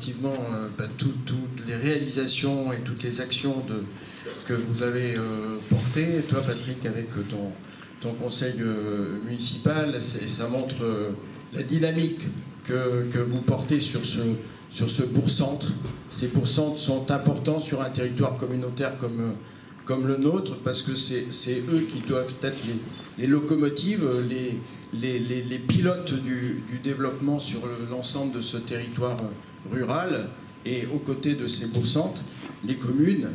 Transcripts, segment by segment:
effectivement toutes les réalisations et toutes les actions que vous avez portées, toi Patrick, avec ton conseil municipal, ça montre la dynamique que vous portez sur ce bourg-centre. Ces bourgs-centres sont importants sur un territoire communautaire comme le nôtre, parce que c'est eux qui doivent être les locomotives, les pilotes du développement sur l'ensemble de ce territoire rural. Et aux côtés de ces bourgs-centres, les communes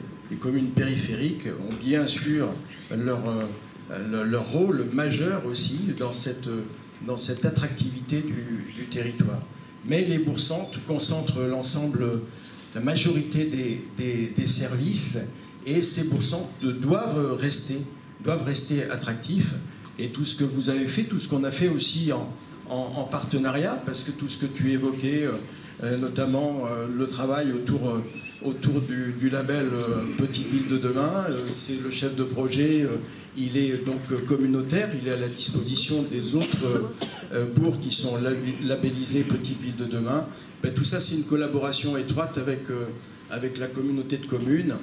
périphériques ont bien sûr leur rôle majeur aussi dans cette attractivité du territoire. Mais les bourgs-centres concentrent la majorité des services, et ces bourgs-centres doivent rester attractifs. Et tout ce que vous avez fait, tout ce qu'on a fait aussi en partenariat, parce que tout ce que tu évoquais, notamment le travail autour du label Petite Ville de demain, c'est le chef de projet, il est donc communautaire, il est à la disposition des autres bourgs qui sont labellisés Petite Ville de demain. Ben, tout ça, c'est une collaboration étroite avec la communauté de communes.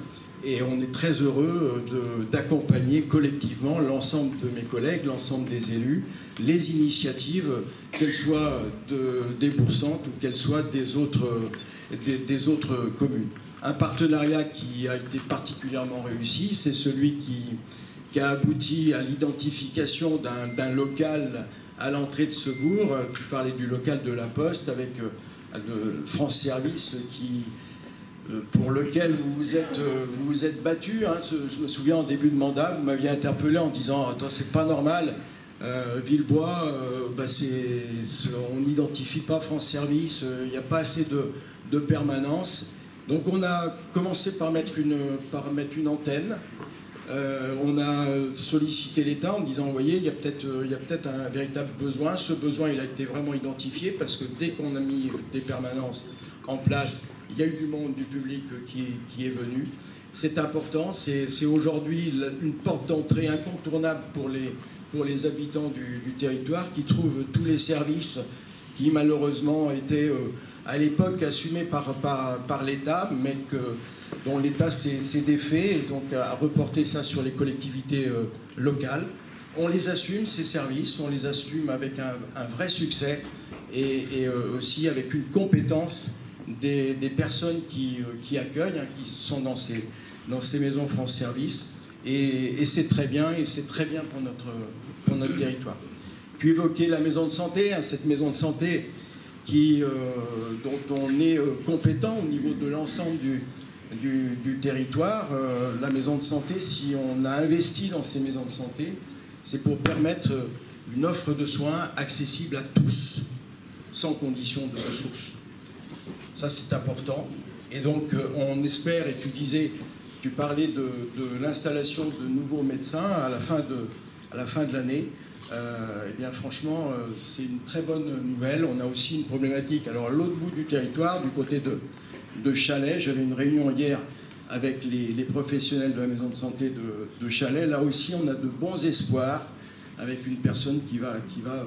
Et on est très heureux d'accompagner collectivement l'ensemble de mes collègues, l'ensemble des élus, les initiatives, qu'elles soient des bourgs-centres ou qu'elles soient des autres communes. Un partenariat qui a été particulièrement réussi, c'est celui qui a abouti à l'identification d'un local à l'entrée de ce bourg. Tu parlais du local de la Poste avec France Service pour lequel vous vous êtes battu. Hein. Je me souviens, en début de mandat, vous m'aviez interpellé en disant « Attends, c'est pas normal, Villebois, on n'identifie pas France Service, il n'y a pas assez de permanence. » Donc on a commencé par mettre une antenne. On a sollicité l'État en disant « Vous voyez, il y a peut-être un véritable besoin. » Ce besoin, il a été vraiment identifié, parce que dès qu'on a mis des permanences en place, il y a eu du monde, du public qui est venu. C'est important, c'est aujourd'hui une porte d'entrée incontournable pour les habitants du territoire, qui trouvent tous les services qui malheureusement étaient à l'époque assumés par l'État, mais dont l'État s'est défait, et donc a reporté ça sur les collectivités locales. On les assume, ces services, on les assume avec un vrai succès, et aussi avec une compétence des personnes qui accueillent, hein, qui sont dans ces maisons France Service, et c'est très bien, pour notre territoire. Tu évoquais la maison de santé, hein, cette maison de santé dont on est compétent au niveau de l'ensemble du territoire. La maison de santé, si on a investi dans ces maisons de santé, c'est pour permettre une offre de soins accessible à tous, sans condition de ressources. Ça, c'est important. Et donc, on espère, et tu parlais de l'installation de nouveaux médecins à la fin de l'année. Eh bien, franchement, c'est une très bonne nouvelle. On a aussi une problématique. Alors, à l'autre bout du territoire, du côté de Chalais, j'avais une réunion hier avec les professionnels de la maison de santé de Chalais. Là aussi, on a de bons espoirs avec une personne qui va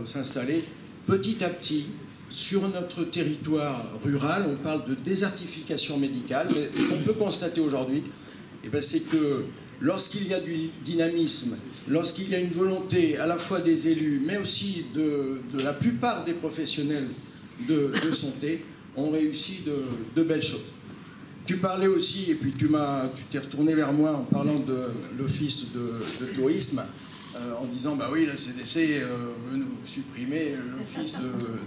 s'installer petit à petit sur notre territoire rural. On parle de désertification médicale, mais ce qu'on peut constater aujourd'hui, eh bien, c'est que lorsqu'il y a du dynamisme, lorsqu'il y a une volonté à la fois des élus, mais aussi de la plupart des professionnels de santé, on réussit de belles choses. Tu parlais aussi, et puis tu t'es retourné vers moi en parlant de l'office de tourisme, en disant, bah oui, la CDC veut nous supprimer l'office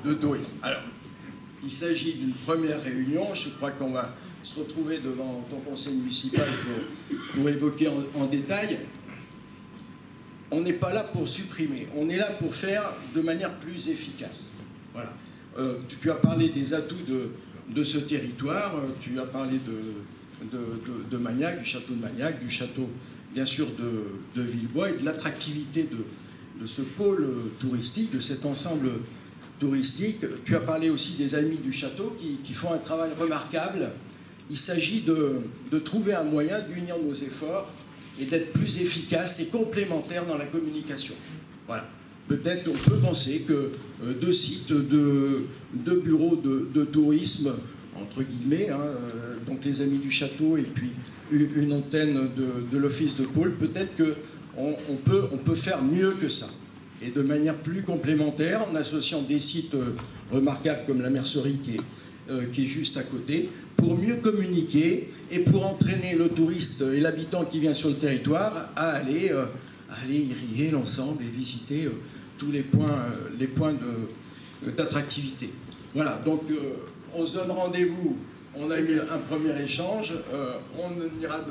de tourisme. Alors, il s'agit d'une première réunion. Je crois qu'on va se retrouver devant ton conseil municipal pour évoquer en détail. On n'est pas là pour supprimer, on est là pour faire de manière plus efficace. Voilà. Tu as parlé des atouts de ce territoire, tu as parlé de Magnac, du château de Magnac, du château bien sûr de Villebois, et de l'attractivité de ce pôle touristique, de cet ensemble touristique. Tu as parlé aussi des amis du château qui font un travail remarquable. Il s'agit de trouver un moyen d'unir nos efforts et d'être plus efficace et complémentaire dans la communication. Voilà. Peut-être on peut penser que deux sites de bureaux de tourisme entre guillemets, hein, donc les Amis du Château et puis une antenne de l'Office de pôle, peut-être qu'on peut faire mieux que ça. Et de manière plus complémentaire, en associant des sites remarquables comme la Mercerie qui est juste à côté, pour mieux communiquer et pour entraîner le touriste et l'habitant qui vient sur le territoire à aller irriguer l'ensemble et visiter tous les points d'attractivité. Voilà, donc on se donne rendez-vous. On a eu un premier échange. On ira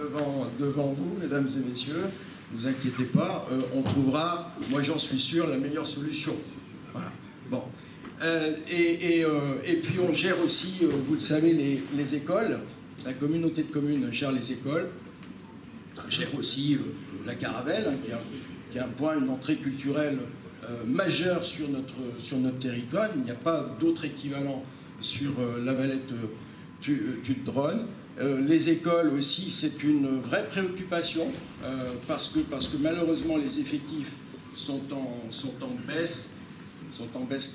devant vous, mesdames et messieurs. Ne vous inquiétez pas, on trouvera, moi j'en suis sûr, la meilleure solution. Voilà. Bon. Et puis on gère aussi, vous le savez, les écoles. La communauté de communes gère les écoles. On gère aussi la Caravelle, hein, qui est un point, une entrée culturelle majeure sur notre territoire. Il n'y a pas d'autre équivalent sur la Valette Tutte-Dronne. Les écoles aussi, c'est une vraie préoccupation parce que malheureusement les effectifs sont en baisse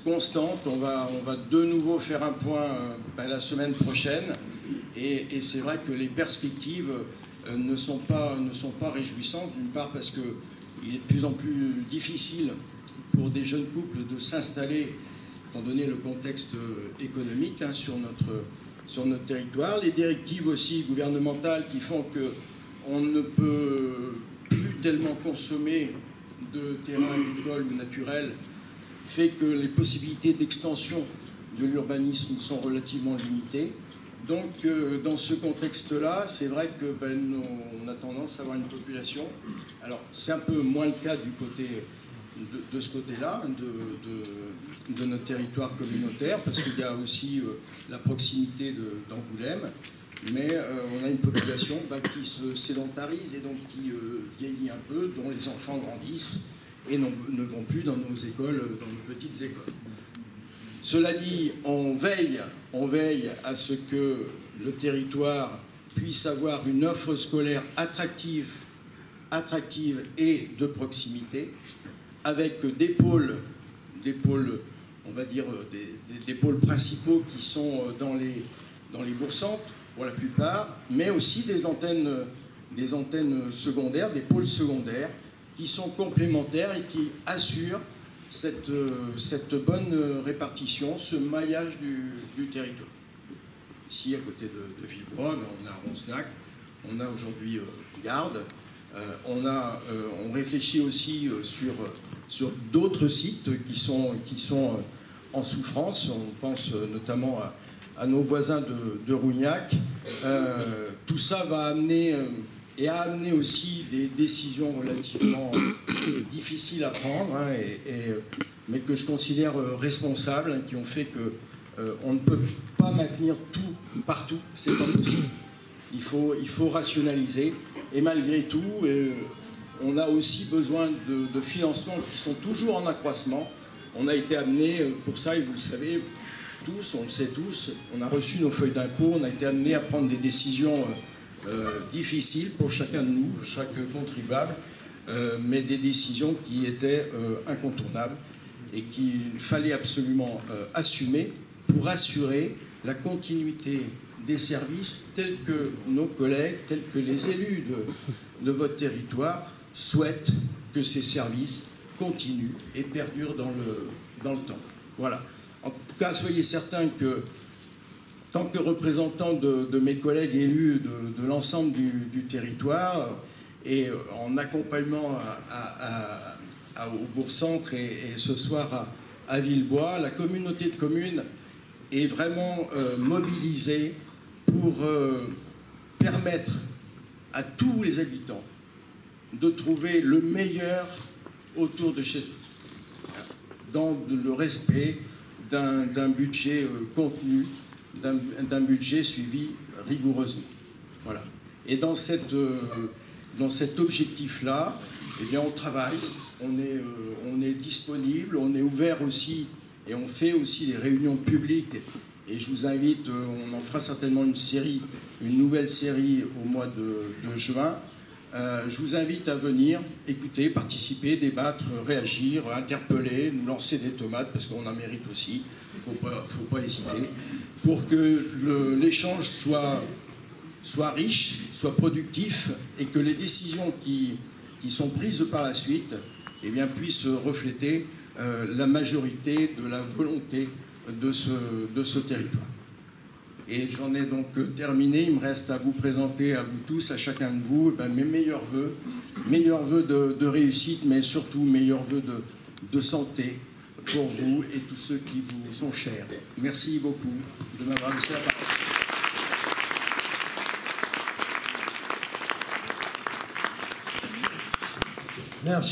constante. On va de nouveau faire un point la semaine prochaine et c'est vrai que les perspectives ne sont pas réjouissantes, d'une part parce qu'il est de plus en plus difficile pour des jeunes couples de s'installer étant donné le contexte économique hein, sur notre territoire, les directives aussi gouvernementales qui font qu'on ne peut plus tellement consommer de terrains agricoles ou naturels fait que les possibilités d'extension de l'urbanisme sont relativement limitées. Donc dans ce contexte-là, c'est vrai que on a tendance à avoir une population. Alors c'est un peu moins le cas du côté de ce côté-là, de notre territoire communautaire, parce qu'il y a aussi la proximité d'Angoulême, mais on a une population qui se sédentarise et donc qui vieillit un peu, dont les enfants grandissent et ne vont plus dans nos écoles, dans nos petites écoles. Cela dit, on veille à ce que le territoire puisse avoir une offre scolaire attractive et de proximité, avec des pôles, on va dire, des pôles principaux qui sont dans les bourgs-centres, pour la plupart, mais aussi des antennes secondaires, des pôles secondaires, qui sont complémentaires et qui assurent cette bonne répartition, ce maillage du territoire. Ici, à côté de Villebrogue, on a Roncenac, on a aujourd'hui Gardes, on réfléchit aussi sur d'autres sites qui sont en souffrance. On pense notamment à nos voisins de Rougnac. Tout ça va amener et a amené aussi des décisions relativement difficiles à prendre, hein, mais que je considère responsables, hein, qui ont fait qu'on ne peut pas maintenir tout partout, c'est pas possible. Il faut rationaliser, et malgré tout, on a aussi besoin de financements qui sont toujours en accroissement. On a été amené pour ça, et vous le savez tous, on le sait tous, on a reçu nos feuilles d'impôt, on a été amené à prendre des décisions difficiles pour chacun de nous, chaque contribuable, mais des décisions qui étaient incontournables et qu'il fallait absolument assumer pour assurer la continuité des services tels que nos collègues, tels que les élus de votre territoire souhaitent que ces services continuent et perdurent dans le temps. Voilà. En tout cas, soyez certains que, tant que représentant de mes collègues élus de l'ensemble du territoire, et en accompagnement au Bourg-Centre et ce soir à Villebois, la communauté de communes est vraiment mobilisée pour permettre à tous les habitants de trouver le meilleur autour de chez eux, dans le respect d'un budget contenu, d'un budget suivi rigoureusement. Voilà. Et dans cet objectif-là, eh bien, on travaille, on est disponible, on est ouvert aussi, et on fait aussi des réunions publiques. Et je vous invite, on en fera certainement une nouvelle série au mois de juin. Je vous invite à venir écouter, participer, débattre, réagir, interpeller, nous lancer des tomates, parce qu'on en mérite aussi. il ne faut pas hésiter, pour que l'échange soit riche, soit productif, et que les décisions qui sont prises par la suite eh bien, puissent refléter la majorité de la volonté de ce territoire. Et j'en ai donc terminé. Il me reste à vous présenter à vous tous, à chacun de vous, mes meilleurs vœux de réussite, mais surtout meilleurs vœux de santé pour vous et tous ceux qui vous sont chers. Merci beaucoup de m'avoir laissé la parole. Merci.